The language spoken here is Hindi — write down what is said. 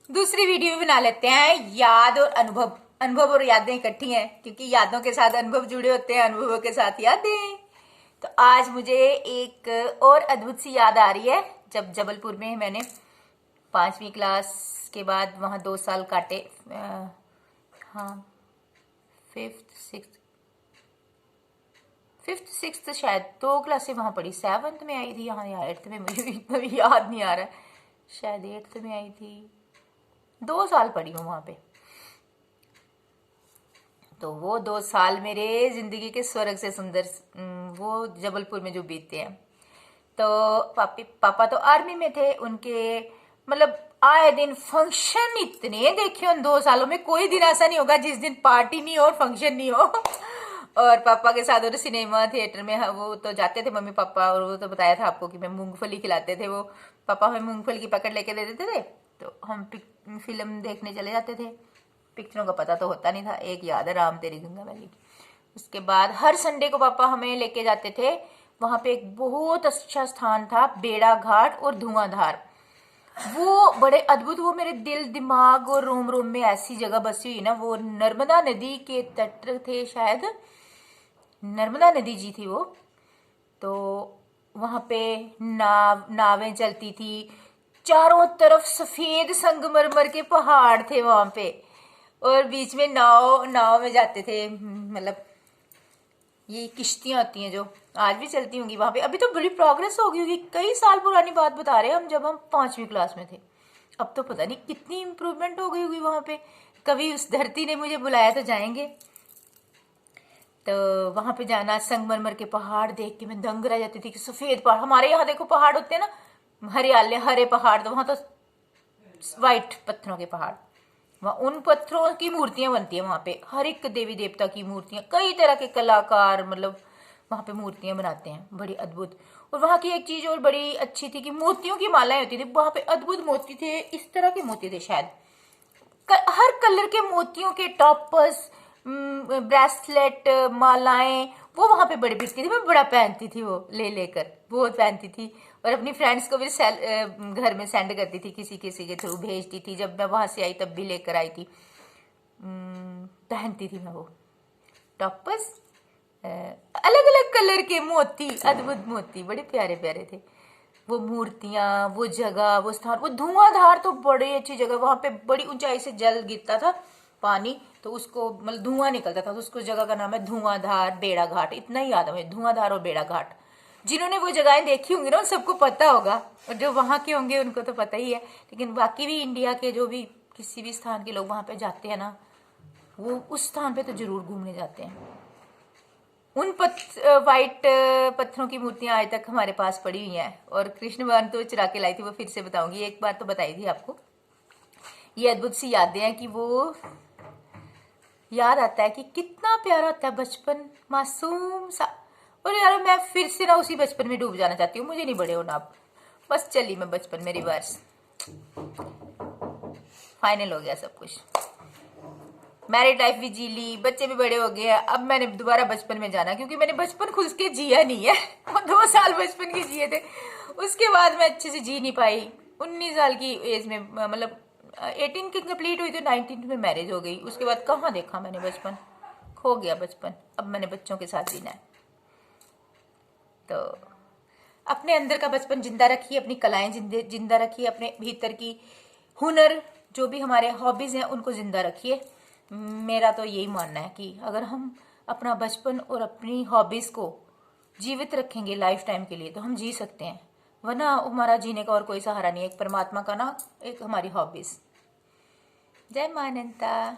दूसरी वीडियो बना लेते हैं, याद और अनुभव। अनुभव और यादें इकट्ठी हैं क्योंकि यादों के साथ अनुभव जुड़े होते हैं, अनुभवों के साथ यादें। तो आज मुझे एक और अद्भुत सी याद आ रही है। जब जबलपुर में मैंने 5वीं क्लास के बाद वहाँ 2 साल काटे, हाँ, फिफ्थ सिक्स शायद 2 क्लासें वहाँ पढ़ी। 7th में आई थी यहाँ, या 8th में, मुझे भी इतना भी याद नहीं आ रहा है। शायद 8th में आई थी। 2 साल पढ़ी हूँ वहाँ पे। तो वो 2 साल मेरे जिंदगी के स्वर्ग से सुंदर, वो जबलपुर में जो बीतते हैं। तो पापा तो आर्मी में थे। उनके मतलब आए दिन फंक्शन इतने देखे उन 2 सालों में। कोई दिन ऐसा नहीं होगा जिस दिन पार्टी नहीं हो और फंक्शन नहीं हो। और पापा के साथ और सिनेमा थिएटर में वो तो जाते थे, मम्मी पापा। और वो तो बताया था आपको कि मैं मूंगफली खिलाते थे वो। पापा हमें मूंगफली की पैकेट लेके दे देते थे, तो हम फिल्म देखने चले जाते थे। पिक्चरों का पता तो होता नहीं था। एक याद है, राम तेरी गंगा मैली की। उसके बाद हर संडे को पापा हमें लेके जाते थे। वहां पे एक बहुत अच्छा स्थान था, बेड़ा घाट और धुआंधार। वो बड़े अद्भुत, वो मेरे दिल दिमाग और रोम रोम में ऐसी जगह बसी हुई ना। वो नर्मदा नदी के तट थे शायद, नर्मदा नदी जी थी वो। तो वहां पे नावें चलती थी। चारों तरफ सफेद संगमरमर के पहाड़ थे वहां पे। और बीच में नाव नाव में जाते थे। मतलब ये किश्तियां होती हैं जो आज भी चलती होंगी वहां पे। अभी तो बड़ी प्रोग्रेस हो गई होगी। कई साल पुरानी बात बता रहे हैं हम, जब हम 5वीं क्लास में थे। अब तो पता नहीं कितनी इम्प्रूवमेंट हो गई होगी वहां पे। कभी उस धरती ने मुझे बुलाया तो जाएंगे। तो वहां पे जाना, संगमरमर के पहाड़ देख के मैं दंग रह जाती थी कि सफेद पहाड़। हमारे यहाँ देखो पहाड़ होते हैं ना, हरियाले हरे पहाड़, तो वहां तो वाइट पत्थरों के पहाड़। वहां उन पत्थरों की मूर्तियां बनती है वहां पे। हर एक देवी देवता की मूर्तियां, कई तरह के कलाकार मतलब वहां पे मूर्तियां बनाते हैं, बड़ी अद्भुत। और वहां की एक चीज और बड़ी अच्छी थी कि मोतियों की मालाएं होती थी वहां पे। अद्भुत मोती थे, इस तरह के मोती थे शायद। हर कलर के मोतियों के टॉपर्स, ब्रेसलेट, मालाएं, वो वहां पे बड़ी बिकती थी। मैं बड़ा पहनती थी वो, ले लेकर बहुत पहनती थी। और अपनी फ्रेंड्स को भी घर में सेंड करती थी, किसी किसी के थ्रू भेजती थी। जब मैं वहां से आई तब भी लेकर आई थी। पहनती थी मैं वो टॉपर्स, अलग अलग कलर के मोती, अद्भुत मोती, बड़े प्यारे प्यारे थे। वो मूर्तियां, वो जगह, वो स्थान, वो धुआंधार तो बड़ी अच्छी जगह। वहां पे बड़ी ऊंचाई से जल गिरता था, पानी, तो उसको मतलब धुआं निकलता था। तो उसको जगह का नाम है धुआंधार बेड़ा घाट। इतना ही याद है मुझे, धुआंधार और बेड़ा घाट। जिन्होंने वो जगहें देखी होंगी ना, उन सबको पता होगा। और जो वहां के होंगे उनको तो पता ही है। लेकिन बाकी भी इंडिया के जो भी किसी भी स्थान के लोग वहां पे जाते हैं ना, वो उस स्थान पे तो जरूर घूमने जाते हैं। उन वाइट पत्थरों की मूर्तियां आज तक हमारे पास पड़ी हुई हैं। और कृष्ण भगवान तो चुरा के लाई थी, वो फिर से बताऊंगी। एक बार तो बताई थी आपको। ये अद्भुत सी यादें हैं कि वो याद आता है कि कितना प्यारा होता है बचपन, मासूम सा। और यार मैं फिर से ना उसी बचपन में डूब जाना चाहती हूँ। मुझे नहीं बड़े होना अब, बस चली मैं बचपन में रिवर्स। फाइनल हो गया सब कुछ। मैरिड लाइफ भी जी ली, बच्चे भी बड़े हो गए हैं। अब मैंने दोबारा बचपन में जाना, क्योंकि मैंने बचपन खुद के जिया नहीं है। वो 2 साल बचपन के जिए थे, उसके बाद मैं अच्छे से जी नहीं पाई। 19 साल की एज में, मतलब 18 की कंप्लीट हुई तो 19 में मैरिज हो गई। उसके बाद कहाँ देखा मैंने बचपन, खो गया बचपन। अब मैंने बच्चों के साथ जीना है। तो अपने अंदर का बचपन जिंदा रखिए, अपनी कलाएं जिंदा रखिए, अपने भीतर की हुनर, जो भी हमारे हॉबीज हैं उनको जिंदा रखिए। मेरा तो यही मानना है कि अगर हम अपना बचपन और अपनी हॉबीज को जीवित रखेंगे लाइफ टाइम के लिए, तो हम जी सकते हैं। वरना हमारा जीने का और कोई सहारा नहीं है। एक परमात्मा का ना, एक हमारी हॉबीज। जय मां अनंता।